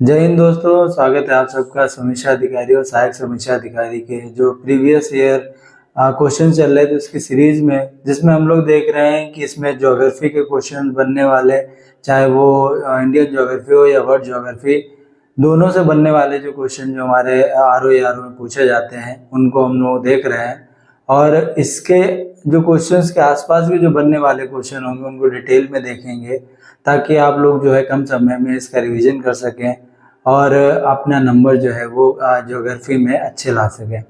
जय हिंद दोस्तों, स्वागत है आप सबका समीक्षा अधिकारी और सहायक समीक्षा अधिकारी के जो प्रीवियस ईयर क्वेश्चन चल रहे थे उसकी सीरीज में, जिसमें हम लोग देख रहे हैं कि इसमें ज्योग्राफी के क्वेश्चन बनने वाले, चाहे वो इंडियन ज्योग्राफी हो या वर्ल्ड ज्योग्राफी, दोनों से बनने वाले जो क्वेश्चन जो हमारे आर ओ में पूछे जाते हैं उनको हम लोग देख रहे हैं। और इसके जो क्वेश्चंस के आसपास के जो बनने वाले क्वेश्चन होंगे उनको डिटेल में देखेंगे, ताकि आप लोग जो है कम समय में इसका रिवीजन कर सकें और अपना नंबर जो है वो ज्योग्राफी में अच्छे ला सकें।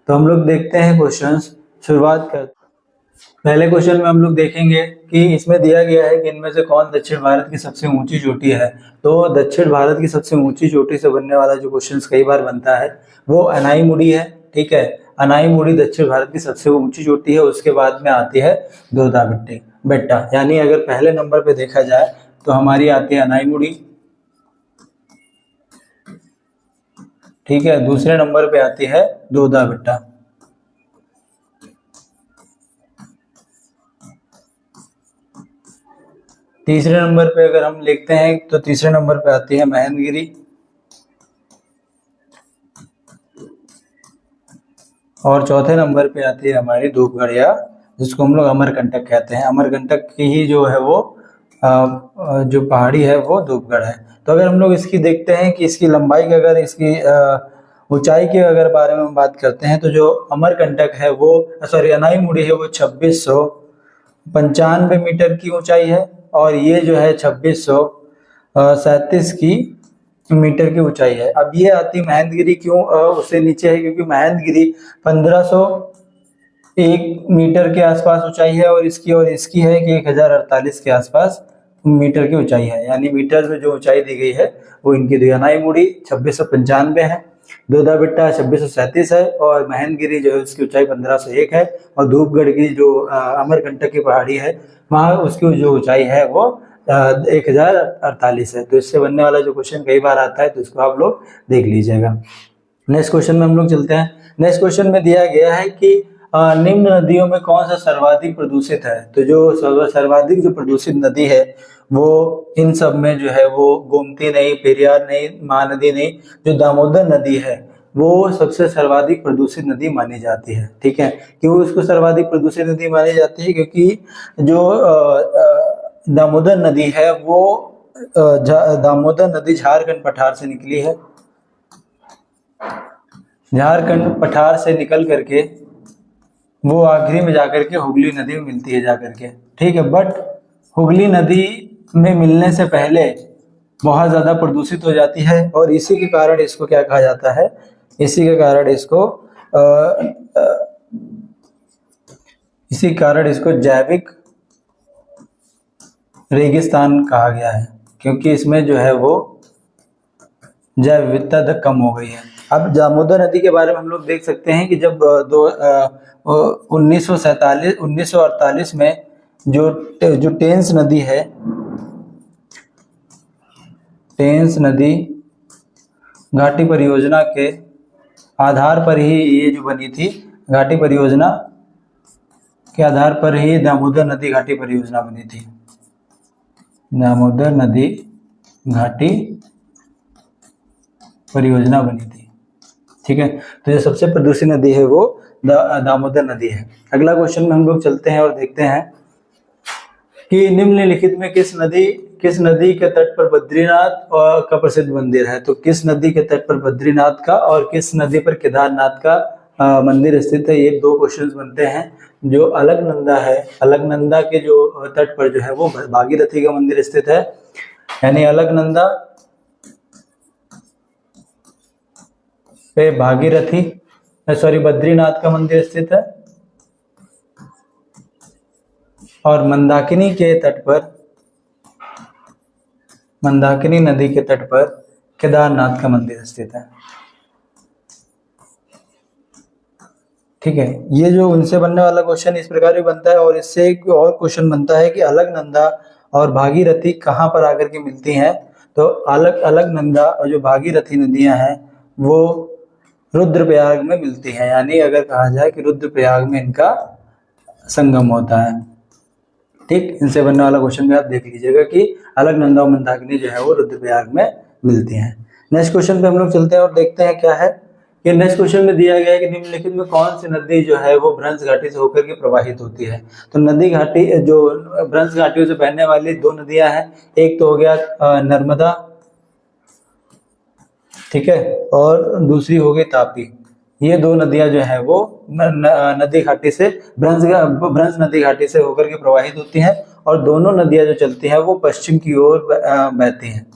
तो हम लोग देखते हैं क्वेश्चंस, शुरुआत कर। पहले क्वेश्चन में हम लोग देखेंगे कि इसमें दिया गया है कि इनमें से कौन दक्षिण भारत की सबसे ऊंची चोटी है। तो दक्षिण भारत की सबसे ऊंची चोटी से बनने वाला जो क्वेश्चन कई बार बनता है वो अनाईमुड़ी है। ठीक है, अनाईमुड़ी दक्षिण भारत की सबसे ऊंची चोटी है। उसके बाद में आती है दोदा बेट्टा, यानी अगर पहले नंबर पे देखा जाए तो हमारी आती है अनाईमुड़ी। ठीक है, दूसरे नंबर पे आती है दोदा बेट्टा। तीसरे नंबर पे अगर हम लिखते हैं तो तीसरे नंबर पे आती है महेंद्रगिरी। और चौथे नंबर पे आती है हमारी धूपगढ़िया, जिसको हम लोग अमरकंटक कहते हैं। अमरकंटक की ही जो है वो जो पहाड़ी है वो धूपगढ़ है। तो अगर हम लोग इसकी देखते हैं कि इसकी लंबाई की, अगर इसकी ऊंचाई के अगर बारे में हम बात करते हैं तो जो अमरकंटक है वो अनाईमुड़ी है वो 2695 मीटर की ऊंचाई है, और ये जो है 2637 की मीटर की ऊंचाई है। अब ये आती महेंद्रगिरी क्यों उससे नीचे है, क्योंकि महेंद्रगिरी 1501 मीटर के आसपास ऊंचाई है और इसकी है कि 1048 के आसपास मीटर की ऊंचाई है। यानी मीटर में जो ऊंचाई दी गई है वो इनकी दी। अनाईमुड़ी 2695 है, दोदा बेट्टा 2637 है, और महेंद्रगिरी जो है उसकी ऊंचाई 1501 है, और धूपगढ़ की जो अमरकंटक की पहाड़ी है वहाँ उसकी जो ऊंचाई है वो 1048 है। तो इससे बनने वाला जो क्वेश्चन कई बार आता है तो इसको आप लोग देख लीजिएगा। नेक्स्ट क्वेश्चन में हम लोग चलते हैं। नेक्स्ट क्वेश्चन में दिया गया है कि निम्न नदियों में कौन सा सर्वाधिक प्रदूषित है। तो जो सर्वाधिक जो प्रदूषित नदी है वो इन सब में जो है वो गोमती नहीं, पेरियार नहीं, महानदी नहीं, जो दामोदर नदी है वो सबसे सर्वाधिक प्रदूषित नदी मानी जाती है। ठीक है, क्यों उसको सर्वाधिक प्रदूषित नदी मानी जाती है? क्योंकि जो दामोदर नदी है वो दामोदर नदी झारखंड पठार से निकली है। झारखंड पठार से निकल करके वो आखिरी में जाकर के हुगली नदी में मिलती है जाकर के। ठीक है, बट हुगली नदी में मिलने से पहले बहुत ज्यादा प्रदूषित हो जाती है, और इसी के कारण इसको क्या कहा जाता है, इसी कारण इसको जैविक रेगिस्तान कहा गया है, क्योंकि इसमें जो है वो जैव विविधता कम हो गई है। अब दामोदर नदी के बारे में हम लोग देख सकते हैं कि जब 1948 में जो टेंस नदी है, टेंस नदी घाटी परियोजना के आधार पर ही ये जो बनी थी, घाटी परियोजना के आधार पर ही दामोदर नदी घाटी परियोजना बनी थी। दामोदर नदी घाटी परियोजना बनी थी। ठीक है, तो जो सबसे प्रदूषित नदी है वो दामोदर नदी है। अगला क्वेश्चन में हम लोग चलते हैं और देखते हैं कि निम्नलिखित में किस नदी के तट पर बद्रीनाथ का प्रसिद्ध मंदिर है। तो किस नदी के तट पर बद्रीनाथ का और किस नदी पर केदारनाथ का मंदिर स्थित है, ये दो क्वेश्चंस बनते हैं। जो अलकनंदा है, अलकनंदा के जो तट पर जो है वो भागीरथी का मंदिर स्थित है, यानी अलकनंदा पे बद्रीनाथ का मंदिर स्थित है, और मंदाकिनी नदी के तट पर केदारनाथ का मंदिर स्थित है। ठीक है, ये जो उनसे बनने वाला क्वेश्चन इस प्रकार भी बनता है, और इससे एक और क्वेश्चन बनता है कि अलकनंदा और भागीरथी कहाँ पर आकर के मिलती हैं। तो अलकनंदा और जो भागीरथी नदियां हैं वो रुद्रप्रयाग में मिलती हैं, यानी अगर कहा जाए कि रुद्रप्रयाग में इनका संगम होता है। ठीक, इनसे बनने वाला क्वेश्चन भी आप देख लीजिएगा कि अलकनंदा और मंदाकिनी जो है वो रुद्रप्रयाग में मिलती हैं। नेक्स्ट क्वेश्चन पे हम लोग चलते हैं और देखते हैं क्या है कि नेक्स्ट क्वेश्चन में दिया गया है कि निम्नलिखित में कौन सी नदी जो है वो भ्रंश घाटी से होकर के प्रवाहित होती है। तो नदी घाटी जो भ्रंश घाटियों से बहने वाली दो नदियां हैं, एक तो हो गया नर्मदा, ठीक है, और दूसरी हो गई तापी। ये दो नदियां जो है वो नदी घाटी से भ्रंश नदी घाटी से होकर के प्रवाहित होती हैं, और दोनों नदियां जो चलती हैं वो पश्चिम की ओर बहती हैं,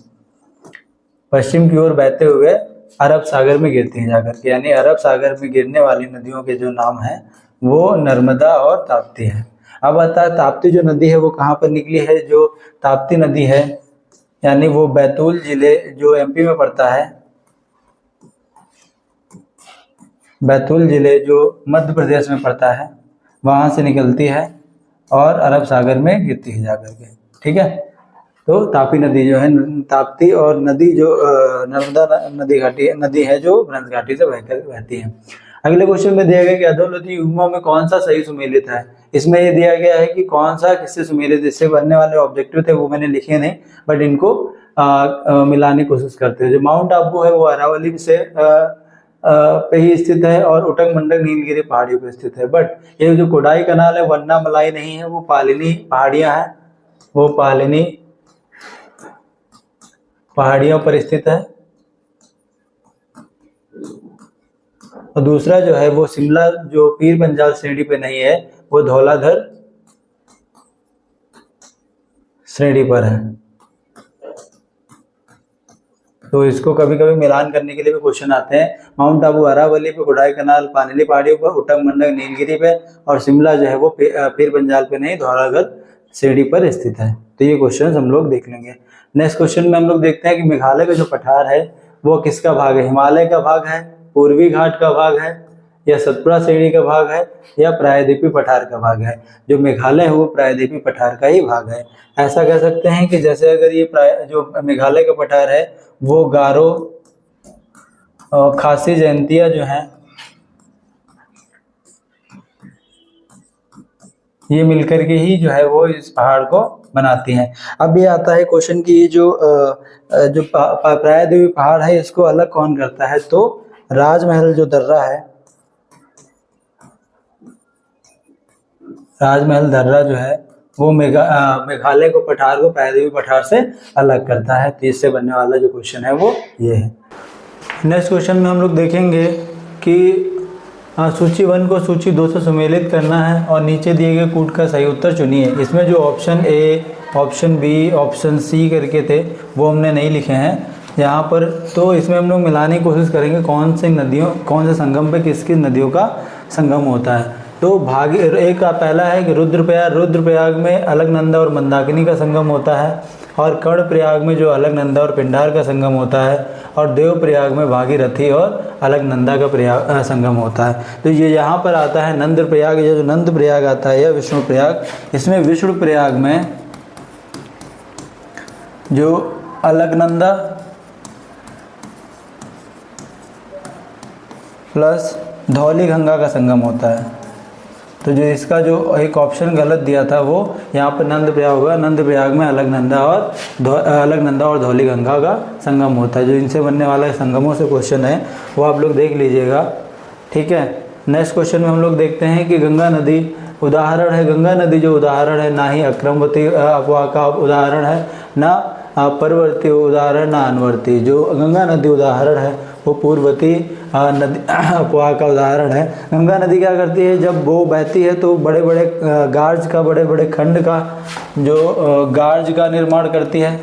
पश्चिम की ओर बहते हुए अरब सागर में गिरती हैं जाकर के। यानी अरब सागर में गिरने वाली नदियों के जो नाम हैं वो नर्मदा और ताप्ती है। अब आता है ताप्ती जो नदी है वो कहाँ पर निकली है। जो ताप्ती नदी है यानी वो बैतूल जिले जो एमपी में पड़ता है, बैतूल जिले जो मध्य प्रदेश में पड़ता है, वहां से निकलती है और अरब सागर में गिरती है जाकर के, ठीक है। तो तापी नदी जो है, ताप्ती और नदी जो नर्मदा नदी है जो भ्रंश घाटी से बहकर बहती है। अगले क्वेश्चन में दिया गया कि अधोलोथी युग्मों में कौन सा सही सुमेलित है। इसमें ये दिया गया है कि कौन सा किससे सुमेलित, इससे बनने वाले ऑब्जेक्टिव थे वो मैंने लिखे नहीं, बट इनको मिलाने की कोशिश करते हैं। जो माउंट आबू है वो अरावली से पे ही स्थित है और उटक मंडक नीलगिरी पहाड़ियों पे स्थित है। बट ये जो कोडाई कनाल है वन्ना मलाई नहीं है, वो पालिनी पहाड़ियां हैं, वो पालिनी पहाड़ियों पर स्थित है। और दूसरा जो है वो शिमला जो पीर पंजाल श्रेणी पे नहीं है, वो धौलाधर श्रेणी पर है। तो इसको कभी कभी मिलान करने के लिए भी क्वेश्चन आते हैं। माउंट आबू अरावली पे, कोडाई कनाल पानीली पहाड़ियों पर, उटक मंडक नीलगिरी पे, और शिमला जो है वो पीर पंजाल पे नहीं, धौलाधर श्रेणी पर स्थित है। तो ये क्वेश्चन हम लोग देख लेंगे। नेक्स्ट क्वेश्चन में हम लोग देखते हैं कि मेघालय का जो पठार है वो किसका भाग है। हिमालय का भाग है, पूर्वी घाट का भाग है, या सतपुड़ा श्रेणी का भाग है, या प्रायद्वीपीय पठार का भाग है। जो मेघालय है वो प्रायद्वीपीय पठार का ही भाग है। ऐसा कह सकते हैं कि जैसे अगर ये जो मेघालय का पठार है वो गारो और खासी जयंतिया जो है ये मिलकर के ही जो है वो इस पहाड़ को बनाती हैं। अब ये आता है क्वेश्चन की जो प्रायद्वीपीय पहाड़ है इसको अलग कौन करता है। तो राजमहल जो दर्रा है, राजमहल दर्रा जो है वो मेघालय को पठार को प्रायद्वीपीय पठार से अलग करता है। तो इससे बनने वाला जो क्वेश्चन है वो ये है। नेक्स्ट क्वेश्चन में हम लोग देखेंगे कि सूची 1 को सूची 2 से सुमेलित करना है और नीचे दिए गए कूट का सही उत्तर चुनिए। इसमें जो option A, option B, option C करके थे वो हमने नहीं लिखे हैं यहाँ पर। तो इसमें हम लोग मिलाने की कोशिश करेंगे कौन से संगम पे किसकी नदियों का संगम होता है। तो एक का पहला है कि रुद्रप्रयाग में अलकनंदा और मंदाकिनी का संगम होता है, और कर्णप्रयाग में जो अलकनंदा और पिंडार का संगम होता है, और देवप्रयाग में भागीरथी और अलकनंदा का संगम होता है। तो ये यहाँ पर आता है नंदप्रयाग, ये जो नंदप्रयाग आता है या विष्णुप्रयाग। इसमें विष्णुप्रयाग में जो अलकनंदा प्लस धौली गंगा का संगम होता है। तो जो इसका जो एक ऑप्शन गलत दिया था वो यहाँ पर नंदप्रयाग होगा। नंदप्रयाग में अलकनंदा और धौली गंगा का संगम होता है। जो इनसे बनने वाला संगमों से क्वेश्चन है वो आप लोग देख लीजिएगा, ठीक है। नेक्स्ट क्वेश्चन में हम लोग देखते हैं कि गंगा नदी उदाहरण है। गंगा नदी जो उदाहरण है ना ही अक्रमवती अफवाह का उदाहरण है, ना परवर्ती उदाहरण, ना अनवर्ती। जो गंगा नदी उदाहरण है वो पूर्ववर्ती नदी अफवाह का उदाहरण है। गंगा नदी क्या करती है, जब वो बहती है तो बड़े बड़े बड़े बड़े खंड का जो गार्ज का निर्माण करती है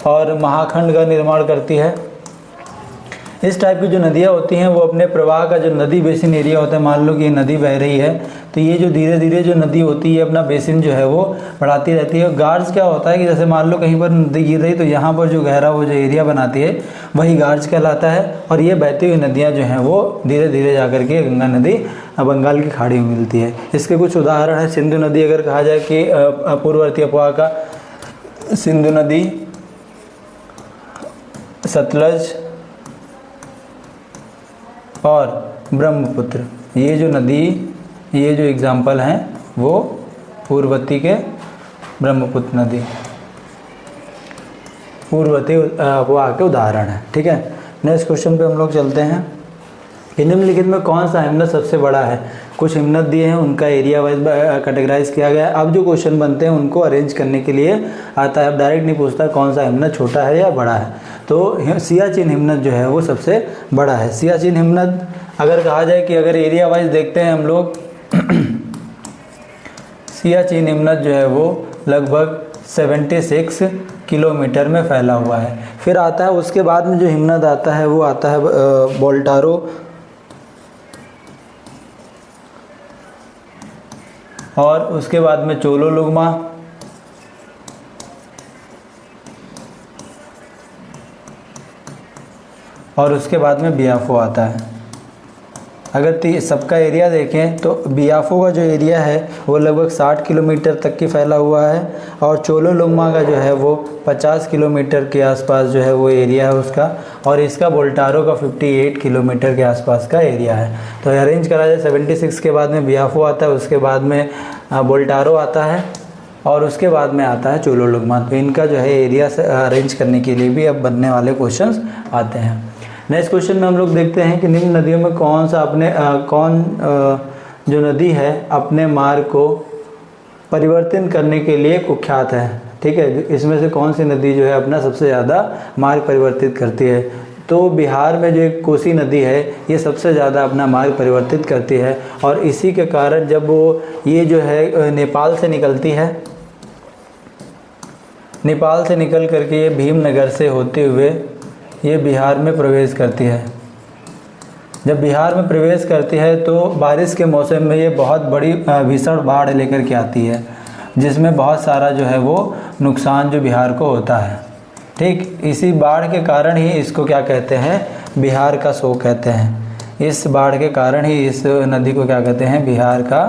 और महाखंड का निर्माण करती है। इस टाइप की जो नदियाँ होती हैं वो अपने प्रवाह का जो नदी बेसिन एरिया होता है, मान लो कि ये नदी बह रही है तो ये जो धीरे धीरे जो नदी होती है अपना बेसिन जो है वो बढ़ाती रहती है। गार्ज क्या होता है कि जैसे मान लो कहीं पर नदी गिर रही तो यहाँ पर जो गहरा वो जो एरिया बनाती है वही गार्ज कहलाता है। और ये बहती हुई नदियाँ जो हैं वो धीरे धीरे जा कर के गंगा नदी बंगाल की खाड़ी में मिलती है। इसके कुछ उदाहरण है। सिंधु नदी अगर कहा जाए कि पूर्ववर्ती अफवाह का, सिंधु नदी, सतलज और ब्रह्मपुत्र, ये जो नदी, ये जो एग्जाम्पल हैं वो पूर्ववर्ती के ब्रह्मपुत्र नदी। पूर्ववर्ती अपवाह के उदाहरण है। ठीक है, नेक्स्ट क्वेश्चन पे हम लोग चलते हैं कि निम्नलिखित में कौन सा हिमनद सबसे बड़ा है। कुछ हिमनद दिए हैं, उनका एरिया वाइज कैटेगराइज किया गया है। अब जो क्वेश्चन बनते हैं उनको अरेंज करने के लिए आता है। अब डायरेक्ट नहीं पूछता कौन सा हिमनद छोटा है या बड़ा है। तो सियाचिन हिमनद जो है वो सबसे बड़ा है। सियाचिन हिमनद अगर कहा जाए कि अगर एरिया वाइज देखते हैं हम लोग सियाचिन हिमनद जो है वो लगभग 76 किलोमीटर में फैला हुआ है। फिर आता है उसके बाद में जो हिमनद आता है वो आता है बोल्टारो, और उसके बाद में चोलोलुग्मा, और उसके बाद में बियाफो आता है। अगर सबका एरिया देखें तो बियाफो का जो एरिया है वो लगभग 60 किलोमीटर तक की फैला हुआ है, और चोलोलुग्मा का जो है वो 50 किलोमीटर के आसपास जो है वो एरिया है उसका, और इसका बोल्टारो का 58 किलोमीटर के आसपास का एरिया है। तो अरेंज करा जाए 76 के बाद में बियाफो आता है, उसके बाद में बोल्टारो आता है, और उसके बाद में आता है चोलोलुग्मा। तो इनका जो है एरिया से अरेंज करने के लिए भी अब बनने वाले क्वेश्चंस आते हैं। नेक्स्ट क्वेश्चन में हम लोग देखते हैं कि निम्न नदियों में कौन सा जो नदी है अपने मार्ग को परिवर्तन करने के लिए कुख्यात है। ठीक है, इसमें से कौन सी नदी जो है अपना सबसे ज़्यादा मार्ग परिवर्तित करती है। तो बिहार में जो एक कोसी नदी है ये सबसे ज़्यादा अपना मार्ग परिवर्तित करती है, और इसी के कारण जब वो ये जो है नेपाल से निकलती है, नेपाल से निकल करके ये भीमनगर से होते हुए ये बिहार में प्रवेश करती है। जब बिहार में प्रवेश करती है तो बारिश के मौसम में ये बहुत बड़ी भीषण बाढ़ लेकर के आती है, जिसमें बहुत सारा जो है वो नुकसान जो बिहार को होता है। ठीक, इसी बाढ़ के कारण ही इसको क्या कहते हैं, बिहार का शोक कहते हैं। इस बाढ़ के कारण ही इस नदी को क्या कहते हैं, बिहार का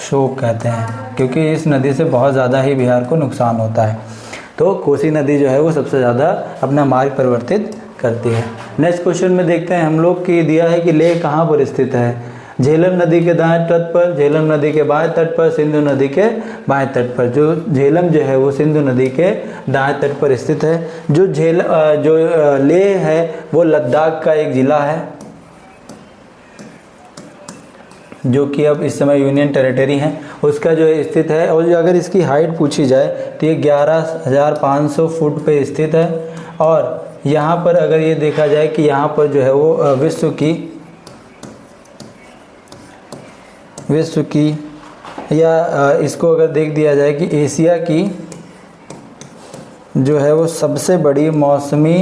शोक कहते हैं, क्योंकि इस नदी से बहुत ज़्यादा ही बिहार को नुकसान होता है। तो कोसी नदी जो है वो सबसे ज़्यादा अपना मार्ग परिवर्तित करती है। नेक्स्ट क्वेश्चन में देखते हैं हम लोग कि दिया है कि लेह कहाँ पर स्थित है। झेलम नदी के दाएं तट पर, झेलम नदी के बाएं तट पर, सिंधु नदी के बाएं तट पर। जो झेलम जो है वो सिंधु नदी के दाएं तट पर स्थित है। जो लेह है वो लद्दाख का एक ज़िला है, जो कि अब इस समय यूनियन टेरिटरी है, उसका जो स्थित है। और जो अगर इसकी हाइट पूछी जाए तो ये 11,500 फुट पे स्थित है। और यहाँ पर अगर ये देखा जाए कि यहाँ पर जो है वो विश्व की या इसको अगर देख दिया जाए कि एशिया की जो है वो सबसे बड़ी मौसमी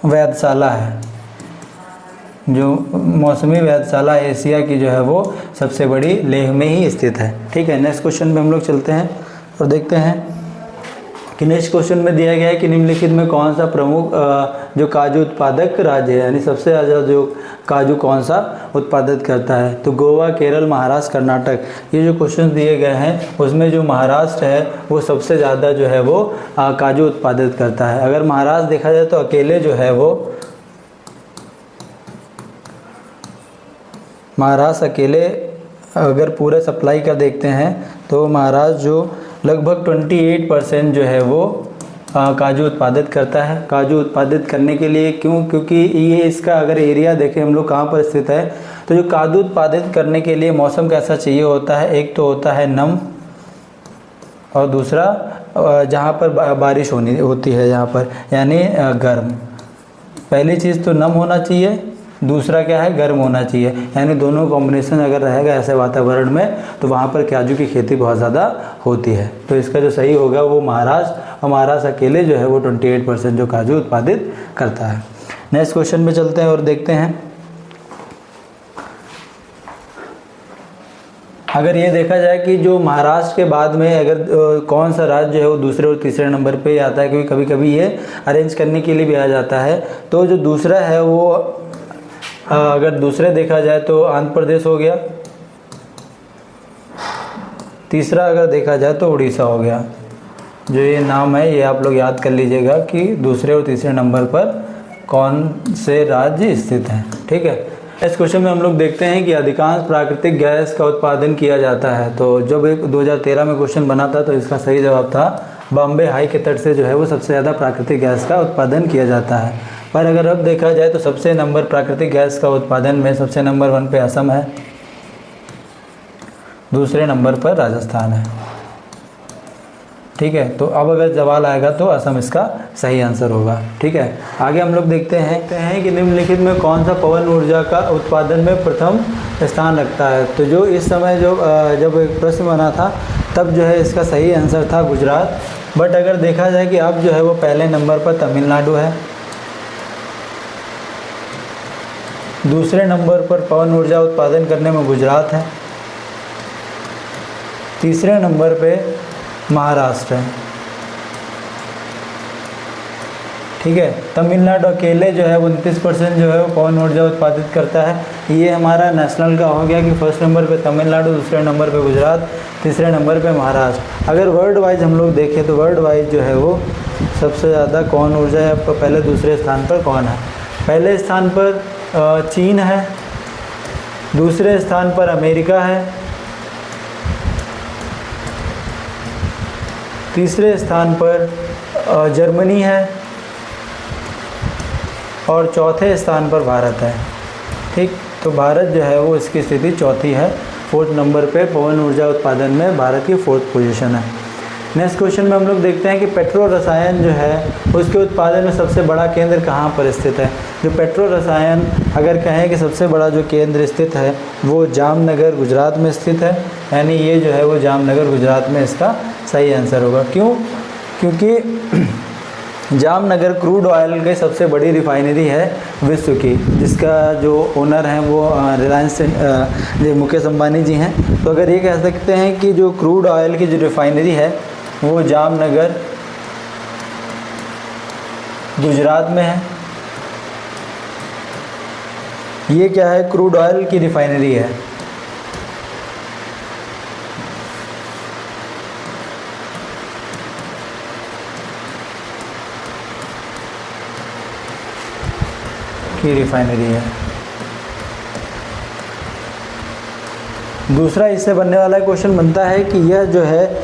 वेधशाला है। जो मौसमी वेधशाला एशिया की जो है वो सबसे बड़ी लेह में ही स्थित है। ठीक है, नेक्स्ट क्वेश्चन में हम लोग चलते हैं और देखते हैं कि नेक्स्ट क्वेश्चन में दिया गया है कि निम्नलिखित में कौन सा प्रमुख जो काजू उत्पादक राज्य है, यानी सबसे ज़्यादा जो काजू कौन सा उत्पादित करता है। तो गोवा, केरल, महाराष्ट्र, कर्नाटक, ये जो क्वेश्चन दिए गए हैं उसमें जो महाराष्ट्र है वो सबसे ज़्यादा जो है वो काजू उत्पादित करता है। अगर महाराष्ट्र देखा जाए तो अकेले जो है वो महाराष्ट्र अकेले अगर पूरे सप्लाई का देखते हैं तो महाराष्ट्र जो लगभग 28% जो है वो काजू उत्पादित करता है। काजू उत्पादित करने के लिए क्योंकि ये इसका अगर एरिया देखें हम लोग कहाँ पर स्थित है, तो जो काजू उत्पादित करने के लिए मौसम कैसा चाहिए होता है, एक तो होता है नम, और दूसरा जहाँ पर बारिश होती है जहाँ पर, यानी गर्म। पहली चीज़ तो नम होना चाहिए, दूसरा क्या है, गर्म होना चाहिए। यानी दोनों कॉम्बिनेशन अगर रहेगा ऐसे वातावरण में तो वहाँ पर काजू की खेती बहुत ज़्यादा होती है। तो इसका जो सही होगा वो महाराष्ट्र, और महाराष्ट्र अकेले जो है वो 28% जो काजू उत्पादित करता है। नेक्स्ट क्वेश्चन में चलते हैं और देखते हैं। अगर ये देखा जाए कि जो महाराष्ट्र के बाद में अगर कौन सा राज्य है वो दूसरे और तीसरे नंबर पे आता है, क्योंकि कभी कभी ये अरेंज करने के लिए भी आ जाता है। तो जो दूसरा है वो अगर दूसरे देखा जाए तो आंध्र प्रदेश हो गया, तीसरा अगर देखा जाए तो उड़ीसा हो गया। जो ये नाम है ये आप लोग याद कर लीजिएगा कि दूसरे और तीसरे नंबर पर कौन से राज्य स्थित हैं। ठीक है, इस क्वेश्चन में हम लोग देखते हैं कि अधिकांश प्राकृतिक गैस का उत्पादन किया जाता है। तो जब एक 2013 में क्वेश्चन बना था तो इसका सही जवाब था बॉम्बे हाई के तट से जो है वो सबसे ज़्यादा प्राकृतिक गैस का उत्पादन किया जाता है। पर अगर अब देखा जाए तो सबसे नंबर प्राकृतिक गैस का उत्पादन में सबसे नंबर 1 पे असम है, दूसरे नंबर पर राजस्थान है। ठीक है, तो अब अगर सवाल आएगा तो असम इसका सही आंसर होगा। ठीक है, आगे हम लोग देखते हैं कि निम्नलिखित में कौन सा पवन ऊर्जा का उत्पादन में प्रथम स्थान रखता है। तो जो इस समय जब एक प्रश्न बना था तब जो है इसका सही आंसर था गुजरात। बट अगर देखा जाए कि अब जो है वो पहले नंबर पर तमिलनाडु है, दूसरे नंबर पर पवन ऊर्जा उत्पादन करने में गुजरात है, तीसरे नंबर पे महाराष्ट्र है। ठीक है, तमिलनाडु अकेले जो है 29% जो है वो पवन ऊर्जा उत्पादित करता है। ये हमारा नेशनल का हो गया कि फर्स्ट नंबर पे तमिलनाडु, दूसरे नंबर पे गुजरात, तीसरे नंबर पे महाराष्ट्र। अगर वर्ल्ड वाइज हम लोग देखें तो वर्ल्ड वाइज जो है वो सबसे ज़्यादा पवन ऊर्जा है पहले दूसरे स्थान पर कौन है? पहले स्थान पर चीन है, दूसरे स्थान पर अमेरिका है, तीसरे स्थान पर जर्मनी है और चौथे स्थान पर भारत है। ठीक, तो भारत जो है वो इसकी स्थिति चौथी है, 4th नंबर पे पवन ऊर्जा उत्पादन में भारत की 4th पोजीशन है। नेक्स्ट क्वेश्चन में हम लोग देखते हैं कि पेट्रो रसायन जो है उसके उत्पादन में सबसे बड़ा केंद्र कहाँ पर स्थित है। जो पेट्रो रसायन अगर कहें कि सबसे बड़ा जो केंद्र स्थित है वो जामनगर गुजरात में स्थित है, यानी ये जो है वो जामनगर गुजरात में इसका सही आंसर होगा। क्यों? क्योंकि जामनगर क्रूड ऑयल की सबसे बड़ी रिफाइनरी है विश्व की, जिसका जो ओनर हैं वो रिलायंस मुकेश अंबानी जी हैं। तो अगर ये कह सकते हैं कि जो क्रूड ऑयल की जो रिफाइनरी है वो जामनगर गुजरात में है। ये क्या है? क्रूड ऑयल की रिफाइनरी है। की रिफाइनरी है। दूसरा इससे बनने वाला क्वेश्चन बनता है कि यह जो है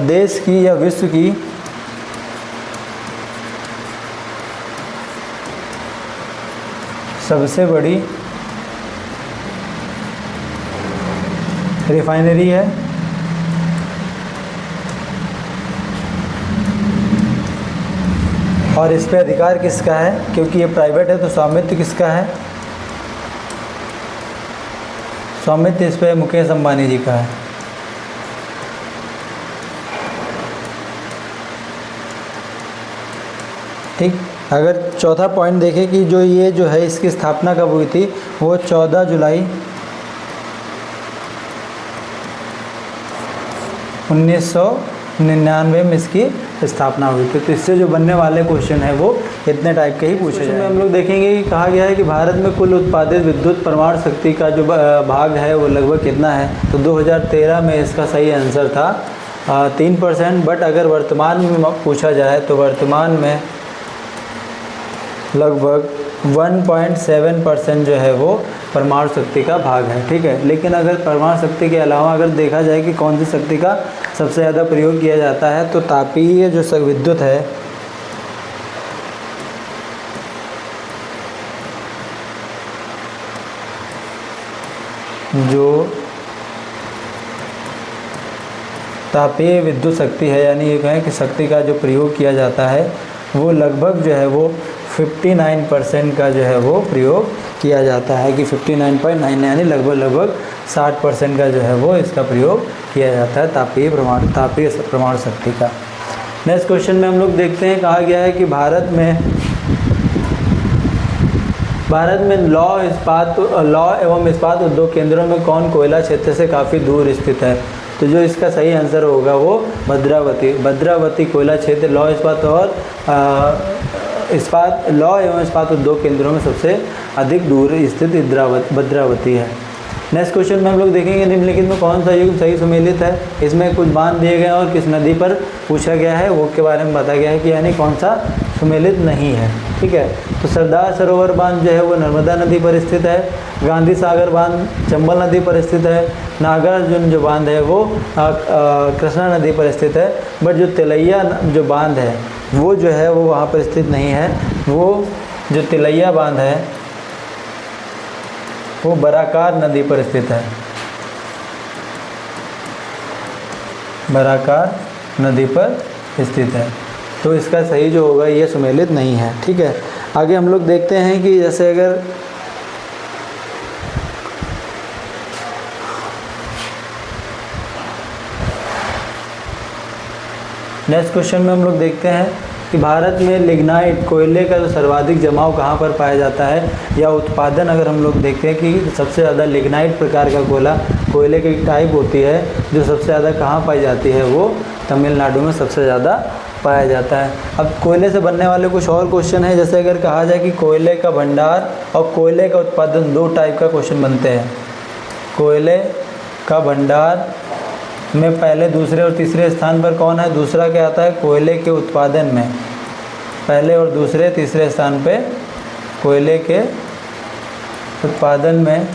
देश की या विश्व की सबसे बड़ी रिफाइनरी है और इस पे अधिकार किसका है? क्योंकि ये प्राइवेट है तो स्वामित्व किसका है? स्वामित्व इस पे मुकेश अंबानी जी का है। ठीक, अगर चौथा पॉइंट देखें कि जो ये जो है इसकी स्थापना कब हुई थी, वो 14 जुलाई 1999 में इसकी स्थापना हुई थी। तो इससे जो बनने वाले क्वेश्चन है वो इतने टाइप के ही पूछे जाएंगे। हम लोग देखेंगे कि कहा गया है कि भारत में कुल उत्पादित विद्युत परमाणु शक्ति का जो भाग है वो लगभग कितना है। तो 2013 में इसका सही आंसर था 3%। बट अगर वर्तमान में पूछा जाए तो वर्तमान में लगभग 1.7% जो है वो परमाणु शक्ति का भाग है। ठीक है, लेकिन अगर परमाणु शक्ति के अलावा अगर देखा जाए कि कौन सी शक्ति का सबसे ज़्यादा प्रयोग किया जाता है तो तापीय जो विद्युत है जो तापीय विद्युत शक्ति है, यानी ये कहें कि शक्ति का जो प्रयोग किया जाता है वो लगभग जो है वो 59% का जो है वो प्रयोग किया जाता है। कि 59.9 यानी लगभग 60% का जो है वो इसका प्रयोग किया जाता है तापीय परमाणु शक्ति का। नेक्स्ट क्वेश्चन में हम लोग देखते हैं, कहा गया है कि भारत में लौह एवं इस्पात उद्योग केंद्रों में कौन कोयला क्षेत्र से काफ़ी दूर स्थित है। तो जो इसका सही आंसर होगा वो भद्रावती कोयला क्षेत्र लौह एवं इस्पात उद्योग केंद्रों में सबसे अधिक दूर स्थित भद्रावती है। नेक्स्ट क्वेश्चन में हम लोग देखेंगे निम्नलिखित में कौन सा युग सही सुमेलित है। इसमें कुछ बांध दिए गए और किस नदी पर पूछा गया है वो के बारे में बताया गया है कि यानी कौन सा सुमेलित नहीं है। ठीक है, तो सरदार सरोवर बांध जो है वो नर्मदा नदी पर स्थित है। गांधी सागर बांध चंबल नदी पर स्थित है। नागार्जुन जो बांध है वो कृष्णा नदी पर स्थित है। बट जो तिलैया जो बांध है वो जो है वो वहाँ पर स्थित नहीं है। वो जो तिलैया बांध है वो बराकार नदी पर स्थित है। बराकार नदी पर स्थित है, तो इसका सही जो होगा ये सुमेलित नहीं है। ठीक है, आगे हम लोग देखते हैं कि जैसे अगर नेक्स्ट क्वेश्चन में हम लोग देखते हैं कि भारत में लिग्नाइट कोयले का जो सर्वाधिक जमाव कहाँ पर पाया जाता है या उत्पादन, अगर हम लोग देखते हैं कि सबसे ज़्यादा लिग्नाइट प्रकार का कोयले की टाइप होती है जो सबसे ज़्यादा कहाँ पाई जाती है वो तमिलनाडु में सबसे ज़्यादा पाया जाता है। अब कोयले से बनने वाले कुछ और क्वेश्चन है, जैसे अगर कहा जाए कि कोयले का भंडार और कोयले का उत्पादन, दो टाइप का क्वेश्चन बनते हैं। कोयले का भंडार में पहले दूसरे और तीसरे स्थान पर कौन है। दूसरा क्या आता है कोयले के उत्पादन में पहले और दूसरे तीसरे स्थान पे कोयले के उत्पादन में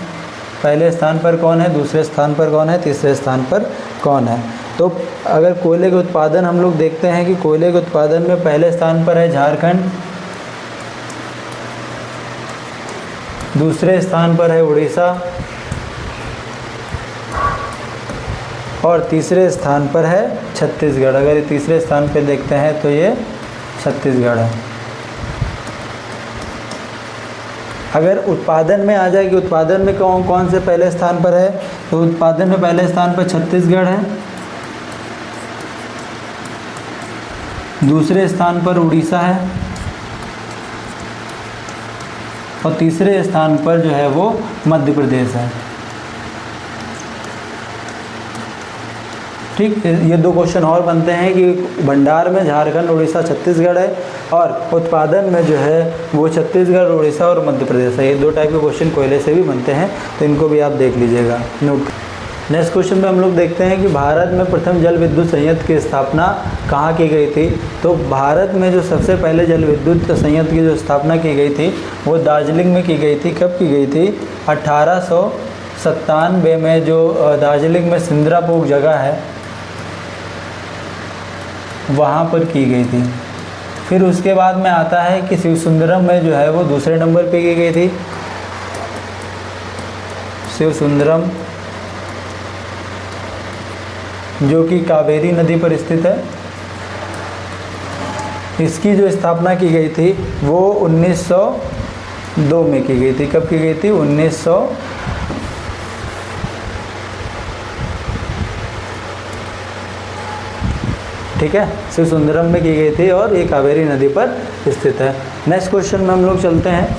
पहले स्थान पर कौन है, दूसरे स्थान पर कौन है, तीसरे स्थान पर कौन है। तो अगर कोयले के उत्पादन हम लोग देखते हैं कि कोयले के उत्पादन में पहले स्थान पर है झारखंड, दूसरे स्थान पर है उड़ीसा और तीसरे स्थान पर है छत्तीसगढ़। अगर ये तीसरे स्थान पे देखते हैं तो ये छत्तीसगढ़ है। अगर उत्पादन में आ जाए कि उत्पादन में कौन से पहले स्थान पर है, तो उत्पादन में पहले स्थान पर छत्तीसगढ़ है, दूसरे स्थान पर उड़ीसा है और तीसरे स्थान पर जो है वो मध्य प्रदेश है। ठीक, ये दो क्वेश्चन और बनते हैं कि भंडार में झारखंड उड़ीसा छत्तीसगढ़ है और उत्पादन में जो है वो छत्तीसगढ़ उड़ीसा और मध्य प्रदेश है। ये दो टाइप के क्वेश्चन कोयले से भी बनते हैं, तो इनको भी आप देख लीजिएगा, नोट। नेक्स्ट क्वेश्चन में हम लोग देखते हैं कि भारत में प्रथम जल विद्युत संयंत्र की स्थापना कहाँ की गई थी। तो भारत में जो सबसे पहले जल विद्युत संयंत्र की जो स्थापना की गई थी वो दार्जिलिंग में की गई थी। कब की गई थी, 1897 में। जो दार्जिलिंग में सिंद्रापोक जगह है वहाँ पर की गई थी। फिर उसके बाद में आता है कि शिव सुंदरम में जो है वो दूसरे नंबर पे की गई थी। शिव सुंदरम जो कि कावेरी नदी पर स्थित है, इसकी जो स्थापना की गई थी वो 1902 में की गई थी। कब की गई थी, 1900 ठीक है, शिव सुंदरम में की गई थी और ये कावेरी नदी पर स्थित है। नेक्स्ट क्वेश्चन में हम लोग चलते हैं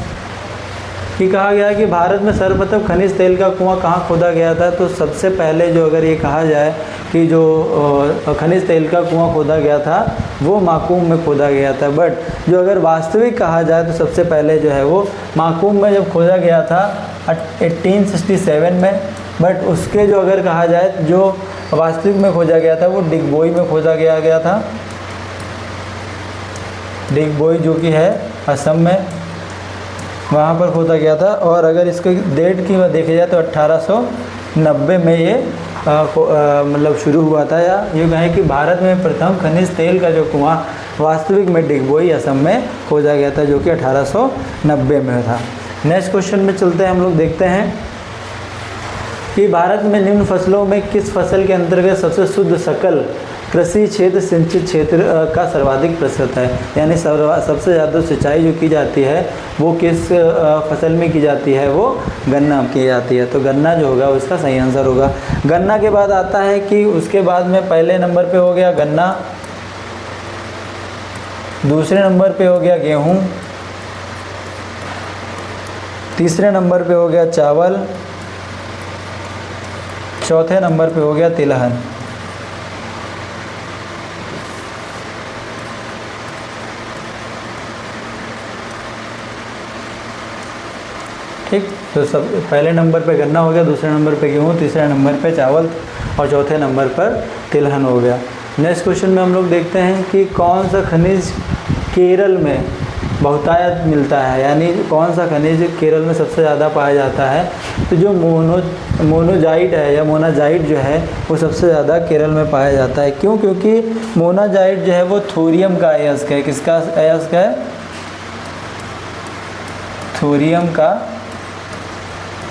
कि कहा गया है कि भारत में सर्वप्रथम खनिज तेल का कुआं कहाँ खोदा गया था। तो सबसे पहले जो अगर ये कहा जाए कि जो खनिज तेल का कुआं खोदा गया था वो माकूम में खोदा गया था। बट जो अगर वास्तविक कहा जाए तो सबसे पहले जो है वो माकूम में जब खोदा गया था 1867 में। बट उसके जो अगर कहा जाए जो वास्तविक में खोजा गया था वो डिगबोई में खोजा गया था। डिगबोई जो कि है असम में, वहाँ पर खोदा गया था। और अगर इसके डेट की देखी जाए तो 1890 में ये मतलब शुरू हुआ था। या ये कहें कि भारत में प्रथम खनिज तेल का जो कुआं वास्तविक में डिगबोई असम में खोजा गया था, जो कि 1890 में था। नेक्स्ट क्वेश्चन में चलते हैं, हम लोग देखते हैं कि भारत में निम्न फसलों में किस फसल के अंतर्गत सबसे शुद्ध सकल कृषि क्षेत्र सिंचित क्षेत्र का सर्वाधिक प्रतिशत है। यानी सबसे ज़्यादा सिंचाई जो की जाती है वो किस फसल में की जाती है, वो गन्ना की जाती है। तो गन्ना जो होगा उसका सही आंसर होगा। गन्ना के बाद आता है कि उसके बाद में पहले नंबर पे हो गया गन्ना, दूसरे नंबर पे हो गया गेहूँ, तीसरे नंबर पे हो गया चावल, चौथे नंबर पे हो गया तिलहन। ठीक, तो सब पहले नंबर पे गन्ना हो गया, दूसरे नंबर पे गेहूँ, तीसरे नंबर पे चावल और चौथे नंबर पर तिलहन हो गया। नेक्स्ट क्वेश्चन में हम लोग देखते हैं कि कौन सा खनिज केरल में बहुतायत मिलता है, यानी कौन सा खनिज केरल में सबसे ज़्यादा पाया जाता है। तो जो मोनोजाइट है या मोनाजाइट जो है वो सबसे ज़्यादा केरल में पाया जाता है। क्यों? क्योंकि मोनाजाइट जो है वो थोरियम का अयस्क है। किसका अयस्क है? थोरियम का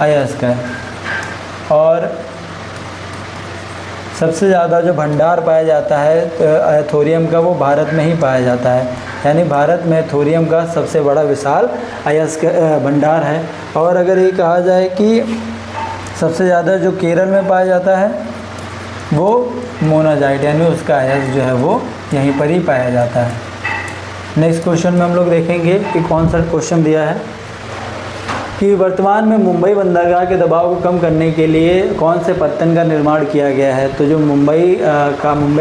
अयस्क है। और सबसे ज़्यादा जो भंडार पाया जाता है थोरियम का वो भारत में ही पाया जाता है, यानी भारत में थोरियम का सबसे बड़ा विशाल अयस्क भंडार है। और अगर ये कहा जाए कि सबसे ज़्यादा जो केरल में पाया जाता है वो मोनाजाइट, यानी उसका अयस्क जो है वो यहीं पर ही पाया जाता है। नेक्स्ट क्वेश्चन में हम लोग देखेंगे कि कौन सा क्वेश्चन दिया है कि वर्तमान में मुंबई बंदरगाह के दबाव को कम करने के लिए कौन से पत्तन का निर्माण किया गया है। तो जो मुंबई